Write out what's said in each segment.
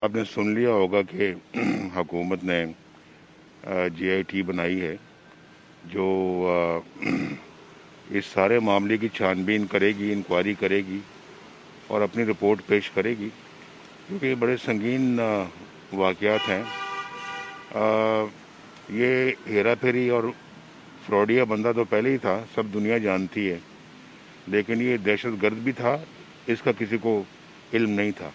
آپ نے سن لیا ہوگا کہ حکومت نے GIT بنائی ہے جو اس سارے معاملے کی چھان بین کرے گی، انکوائری کرے گی اور اپنی رپورٹ پیش کرے گی، کیونکہ یہ بڑے سنگین واقعات ہیں۔ یہ ہیرا پھیری اور فراڈیا بندہ تو پہلے ہی تھا، سب دنیا جانتی ہے، لیکن یہ دہشت گرد بھی تھا، اس کا کسی کو علم نہیں تھا۔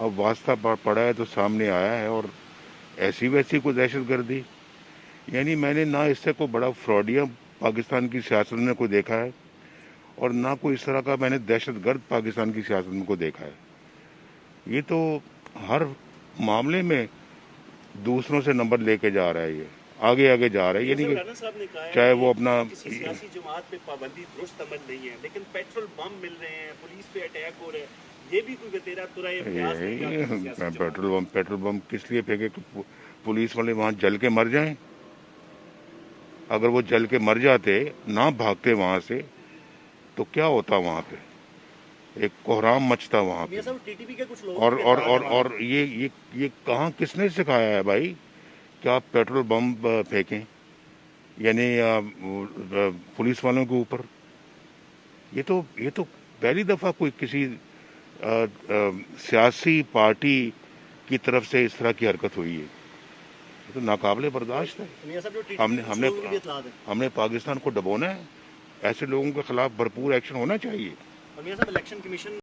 اب واسطہ پڑا ہے تو سامنے آیا ہے، اور ایسی ویسی کوئی دہشت گردی، یعنی میں نے نہ اس سے کوئی بڑا فراڈیا پاکستان کی سیاست میں کوئی دیکھا ہے، اور نہ کوئی اس طرح کا میں نے دہشت گرد پاکستان کی سیاست میں کو دیکھا ہے۔ یہ تو ہر معاملے میں دوسروں سے نمبر لے کے جا رہا ہے، یہ آگے آگے جا رہا ہے، یعنی کہ چاہے وہ اپنا سیاسی جماعت پہ پابندی درست عمل نہیں ہے، لیکن پیٹرول بم مل رہے ہیں، پولیس پہ اٹیک ہو رہے ہیں، یہ بھی کوئی وتیرا ترا پیٹرول بم کس لیے پھینکے کہ پولیس والے وہاں جل کے مر جائیں؟ اگر وہ جل کے مر جاتے، نہ بھاگتے وہاں سے، تو کیا ہوتا وہاں پہ؟ ایک کوہرام مچتا وہاں پہ۔ اور یہ کہاں کس نے سکھایا ہے بھائی کہ آپ پیٹرول بم پھینکیں، یعنی پولیس والوں کے اوپر؟ یہ تو پہلی دفعہ کوئی کسی سیاسی پارٹی کی طرف سے اس طرح کی حرکت ہوئی ہے، یہ تو ناقابل برداشت ہے۔ ہم نے پاکستان کو ڈبونا ہے، ایسے لوگوں کے خلاف بھرپور ایکشن ہونا چاہیے۔ Election commission